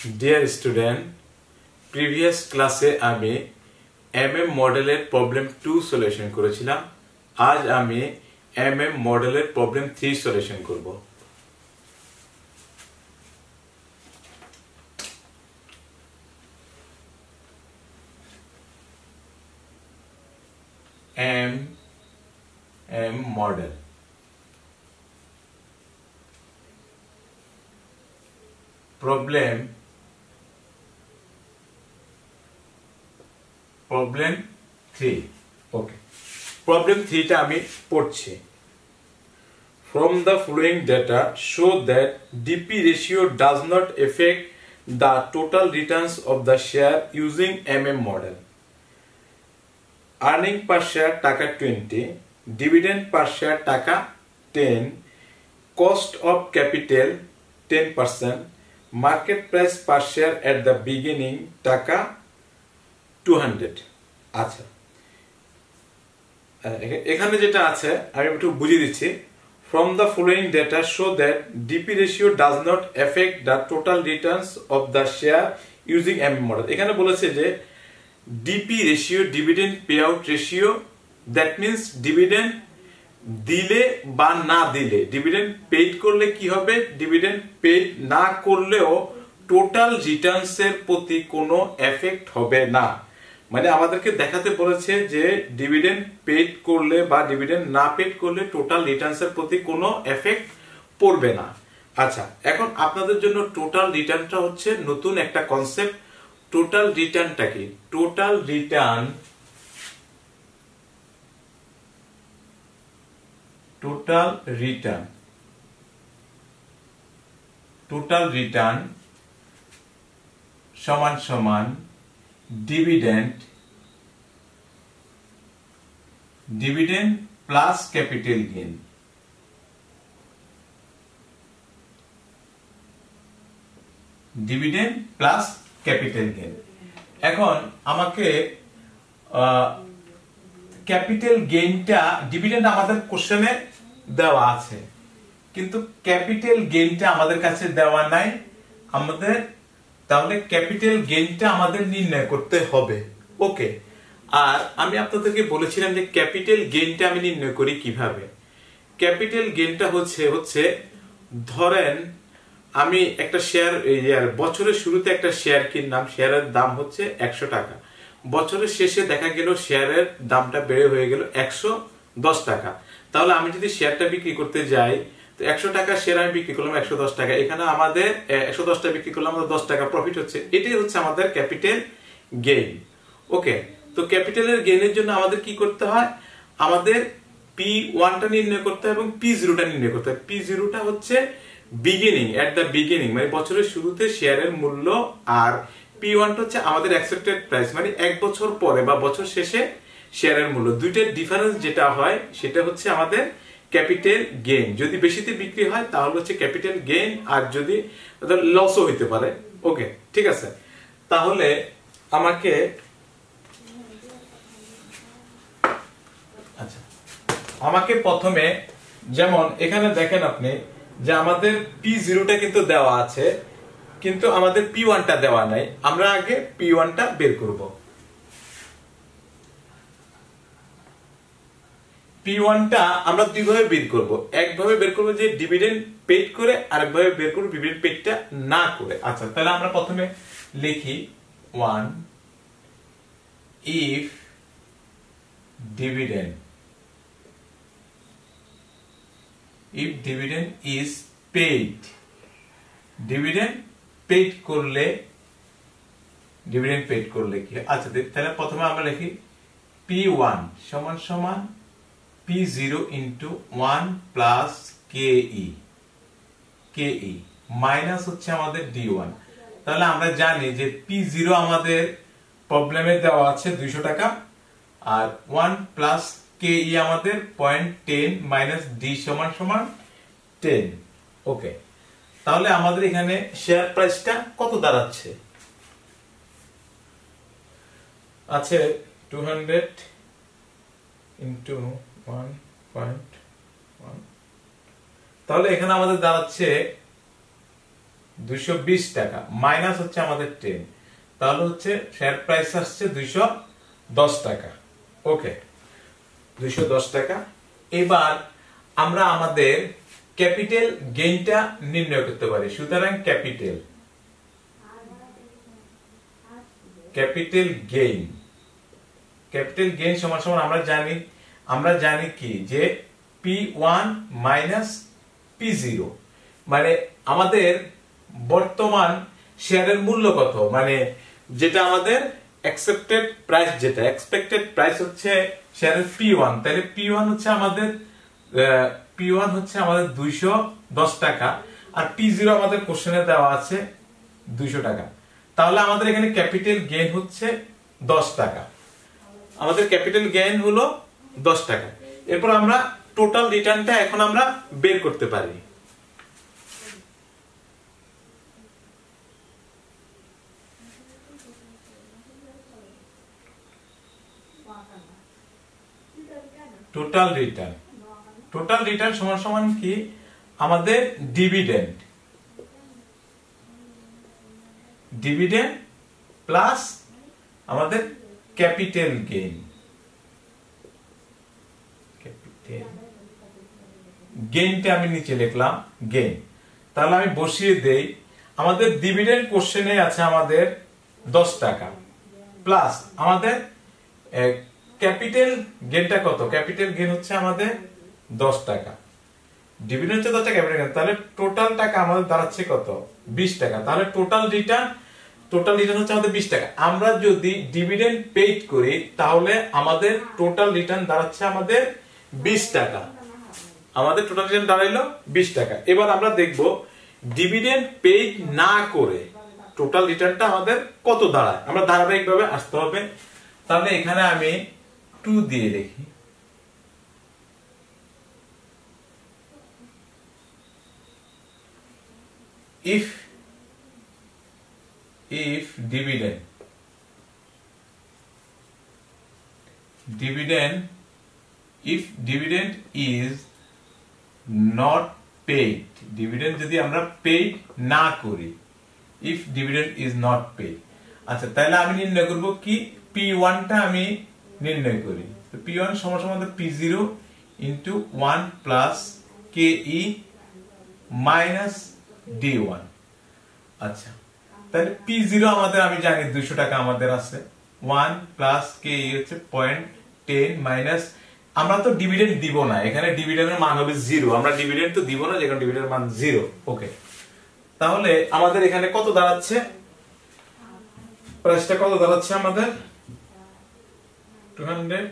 Dear student, previous ক্লাসে আমি MM মডেলের প্রবলেম 2 সলিউশন করেছিলাম। আজ আমি MM মডেলের প্রবলেম 3 সলিউশন করব। MM model problem 3 okay problem 3 টা আমি পড়ছি from the following data show that DP ratio does not affect the total returns of the share using MM model. Earning per share টাকা 20, dividend per share টাকা 10, cost of capital 10%, market price per share at the beginning টাকা 200 আচ্ছা এখানে যেটা আছে আমি একটু বুঝিয়ে দিচ্ছি from the following data show that DP ratio does not affect the total returns of the share using MM model এখানে বলেছে যে DP ratio dividend payout ratio that means dividend দিলে বা না দিলে ডিভিডেন্ড পেইড করলে কি হবে ডিভিডেন্ড পেইড না করলেও টোটাল রিটার্নস এর প্রতি কোনো এফেক্ট হবে না মানে আমাদেরকে দেখাতে বলেছে যে ডিভিডেন্ড পেইড করলে বা ডিভিডেন্ড না পেইড করলে টোটাল রিটার্নস এর প্রতি কোনো এফেক্ট পড়বে না আচ্ছা এখন আপনাদের জন্য টোটাল রিটার্নটা হচ্ছে নতুন একটা কনসেপ্ট টোটাল রিটার্নটা কি টোটাল রিটার্ন সমান সমান ডিভিডেন্ড প্লাস ক্যাপিটাল গেইন এখন আমাকে ক্যাপিটাল গেইনটা ডিভিডেন্ড আমাদের কোশ্চেনে দেওয়া আছে কিন্তু ক্যাপিটাল গেইনটা আমাদের কাছে দেওয়া নাই আমাদের তাহলে ক্যাপিটাল গেইনটা আমাদের নির্ণয় করতে হবে ওকে আর আমি আপনাদেরকে বলেছিলাম যে ক্যাপিটাল গেইনটা আমি নির্ণয় করি কিভাবে ক্যাপিটাল গেইনটা হচ্ছে ধরেন আমি একটা শেয়ার বছরের শুরুতে একটা শেয়ার কিনলাম শেয়ারের দাম হচ্ছে 100 টাকা বছরের শেষে দেখা গেল শেয়ারের দামটা বেড়ে হয়ে গেল 110 টাকা তাহলে আমি যদি শেয়ারটা বিক্রি করতে যাই তো 100 টাকা শেয়ার আমি বিক্রি করলাম 110 টাকা এখানে আমাদের 110 টাকা বিক্রি করলাম আমাদের 10 টাকা প্রফিট হচ্ছে এটাই হচ্ছে আমাদের ক্যাপিটাল গেইন ওকে তো ক্যাপিটালের গেইনের জন্য আমাদের কি করতে হয় আমাদের P1 টা নির্ণয় করতে হয় এবং P0 টা নির্ণয় করতে হয় P0 টা হচ্ছে বিগিনিং এট দা বিগিনিং মানে বছরের শুরুতে শেয়ারের মূল্য আর P1 টা হচ্ছে আমাদের অ্যাকসেপ্টেড প্রাইস মানে এক বছর পরে বা বছর শেষে শেয়ারের মূল্য দুইটার ডিফারেন্স যেটা হয় সেটা হচ্ছে আমাদের ক্যাপিটাল গেইন যদি বেশিতে বিক্রি হয় তাহলে হচ্ছে ক্যাপিটাল গেইন আর যদি লসও হইতে পারে ওকে ঠিক আছে তাহলে আমাকে আচ্ছা আমাকে প্রথমে যেমন এখানে দেখেন আপনি যে আমাদের P0 টা কিন্তু দেওয়া আছে কিন্তু আমাদের P1 টা দেওয়া নাই আমরা আগে P1 টা বের করব P1 টা আমরা দুইভাবে বের করব একভাবে বের করব যে ডিভিডেন্ড পেইড করে আরেকভাবে বের করব ডিভিডেন্ড পেইডটা না করে আচ্ছা তাহলে আমরা প্রথমে লিখি 1 if dividend is paid dividend paid করলে কি আচ্ছা তাহলে প্রথমে আমরা লিখি P1 সমান সমান P0 into 1 plus KE minus হচ্ছে আমাদের D1 তাহলে আমরা জানি যে P0 আমাদের প্রবলেমে দেওয়া আছে 200 টাকা আর 1 plus KE আমাদের 0.10 মাইনাস D সমান সমান 10 ওকে তাহলে আমাদের এখানে শেয়ার প্রাইসটা কত দাঁড়াচ্ছে আছে 200 into 1.1 তাহলে এখানে আমাদের দাঁড়াচ্ছে 220 টাকা মাইনাস হচ্ছে আমাদের 10, তাহলে হচ্ছে শেয়ার প্রাইস আসছে 210 টাকা। ওকে, 210 টাকা। এবার আমরা আমাদের ক্যাপিটাল গেইনটা নির্ণয় করতে পারি। সুতরাং ক্যাপিটাল গেইন সমান সমান আমরা জানি কি যে P1 মাইনাস P0, মানে আমাদের বর্তমান শেয়ারের মূল্য কত, মানে যেটা আমাদের এক্সপেক্টেড প্রাইস হচ্ছে শেয়ারের P1, তাহলে P1 হচ্ছে আমাদের 210 টাকা, আর P0 আমাদের কোশ্চেনে দেওয়া আছে 200 টাকা। তাহলে আমাদের এখানে ক্যাপিটাল গেইন হচ্ছে 10 টাকা, আমাদের ক্যাপিটাল গেইন হলো 10 টাকা। এরপর আমরা টোটাল রিটার্নটা এখন আমরা বের করতে পারি। টোটাল রিটার্ন সমান সমান কি আমাদের ডিভিডেন্ড প্লাস আমাদের ক্যাপিটাল গেইনটা আমি নিচে লিখলাম গেইন। তাহলে আমি বসিয়ে দেই, আমাদের ডিভিডেন্ড কোশ্চেনে আছে আমাদের 10 টাকা প্লাস আমাদের ক্যাপিটাল গেইনটা কত, ক্যাপিটাল গেইন হচ্ছে আমাদের 10 টাকা, ডিভিডেন্ড হচ্ছে 10 টাকা, ক্যাপিটাল গেইন, তাহলে টোটাল টাকা আমাদের দাঁড়াচ্ছে কত 20 টাকা। তাহলে টোটাল রিটার্ন হচ্ছে আমাদের 20 টাকা। আমরা যদি ডিভিডেন্ড পেইড করি তাহলে আমাদের টোটাল রিটার্ন দাঁড়াচ্ছে আমাদের 20 টাকা, আমাদের টোটাল রিটার্ন দাঁড়াইলো 20 টাকা। এবার আমরা দেখব ডিভিডেন্ড পেইড না করে টোটাল রিটার্নটা আমাদের কত দাঁড়ায়, আমরা ধারাবাহিকভাবে আসতে হবে। তাহলে এখানে আমি 2 দিয়ে লিখি, if dividend is not paid, dividend যদি আমরা পেইড না করি, if dividend is not paid, আচ্ছা তাহলে আমি নির্ণয় করব কি P1 টা আমি নির্ণয় করি। তো P1 সমান সমান P0 into 1 plus KE minus D1। আচ্ছা তাহলে P0 আমাদের আমি জানি 200 টাকা আমাদের আছে, 1 plus KE হচ্ছে 0.10 মাইনাস, আমরা তো ডিভিডেন্ড দিব না, এখানে ডিভিডেন্ডের মান হবে 0, আমরা ডিভিডেন্ড তো দিব না, যেখানে ডিভিডেন্ডের মান 0। ওকে, তাহলে আমাদের এখানে কত দাঁড়াচ্ছে, প্রাইসটা কত দাঁড়াচ্ছে আমাদের 200,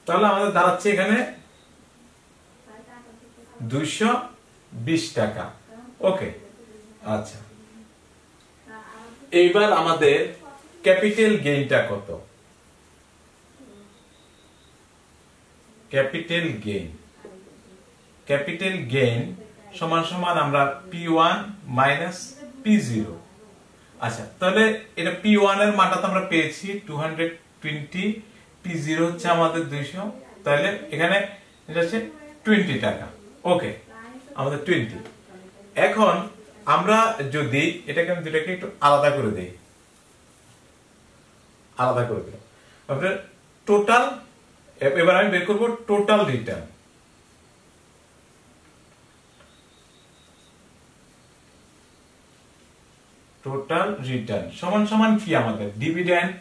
তাহলে আমাদের দাঁড়াচ্ছে এখানে 220 টাকা। ওকে, আচ্ছা এইবার আমাদের ক্যাপিটাল গেইনটা কত, ক্যাপিটাল গেইন সমান সমান আমরা P1 মাইনাস P0। আচ্ছা তাহলে এটা P1 এর মানটা তো আমরা পেয়েছি 220, P0 হচ্ছে আমাদের 200, তাহলে এখানে এটা হচ্ছে 20 টাকা। ওকে, আমাদের 20। এখন আমরা যদি এটাকে আমি দুটাকে একটু আলাদা করে দেই, তাহলে টোটাল, এবার আমি বের করব টোটাল রিটার্ন। সমান সমান কি আমাদের ডিভিডেন্ড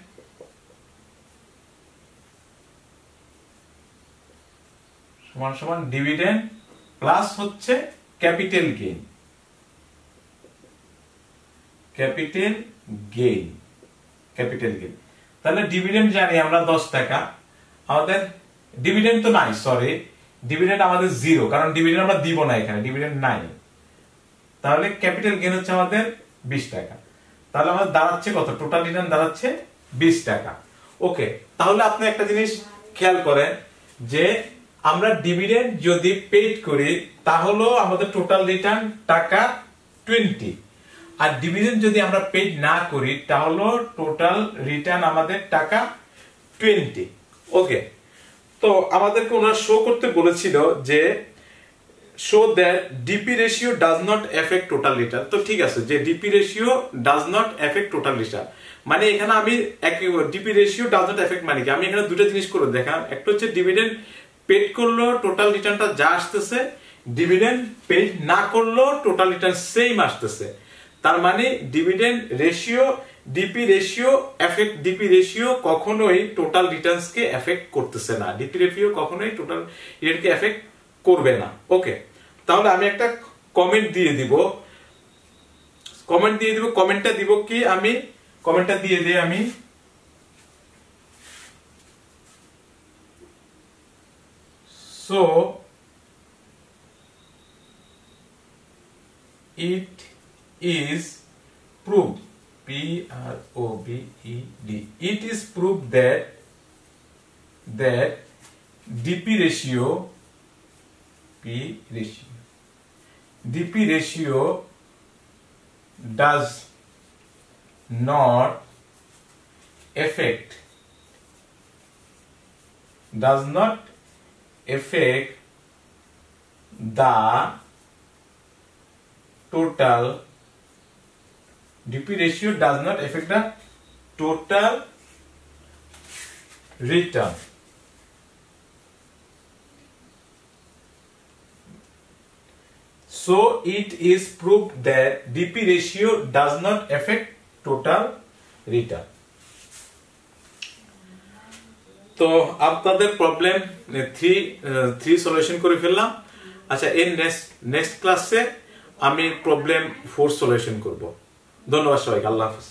সমান সমান ডিভিডেন্ড প্লাস হচ্ছে ক্যাপিটাল গেইন, তাহলে ডিভিডেন্ড জানি আমরা 10 টাকা, আমাদের ডিভিডেন্ড তো নাই, সরি ডিভিডেন্ড আমাদের 0, কারণ ডিভিডেন্ড আমরা দিব না, এখানে ডিভিডেন্ড নাই, তাহলে ক্যাপিটাল গেইন হচ্ছে আমাদের 20 টাকা। তাহলে আমাদের দাঁড়াচ্ছে কত, টোটাল রিটার্ন দাঁড়াচ্ছে 20 টাকা। ওকে, তাহলে আপনি একটা জিনিস খেয়াল করেন যে আমরা ডিভিডেন্ড যদি পেইড করি তাহলে আমাদের টোটাল রিটার্ন টাকা 20, আর ডিভিডেন্ড যদি আমরা পেইড না করি তাহলে টোটাল রিটার্ন আমাদের টাকা 20। ওকে, তো আমাদেরকে ওনারা শো করতে বলেছিল যে show that DP ratio does not effect total return. তো ঠিক আছে, যে DP ratio does not effect total return মানে এখানে আমি DP ratio does not effect মানে কি, আমি এখানে দুটো জিনিস করে দেখাম। একটা হচ্ছে ডিভিডেন্ড পেড করলো টোটাল রিটার্নটা যা আসতেছে, ডিভিডেন্ড পেড না করলো টোটাল রিটার্ন সেম আসতেছে। তার মানে dividend ratio DP ratio effect, DP ratio কখনোই টোটাল রিটার্নস কে এফেক্ট করতেছে না, ডিপি রেশিও কখনোই টোটাল রিটার্ন কে এফেক্ট করবে না। ওকে, তাহলে আমি একটা কমেন্ট দিয়ে দিব, কমেন্টটা দিব কি, আমি কমেন্টটা দিয়ে দিই আমি so it is proved, P-R-O-V-E-D, it is proved that DP ratio does not affect the total, DP ratio does not affect the total return. So it is proved that DP ratio does not affect total return. তো আপনাদের problem 3 solution করে ফেললাম। আচ্ছা, এর next ক্লাসে আমি problem 4 solution করব। ধন্যবাদ সবাইকে, আল্লাহ হাফেজ।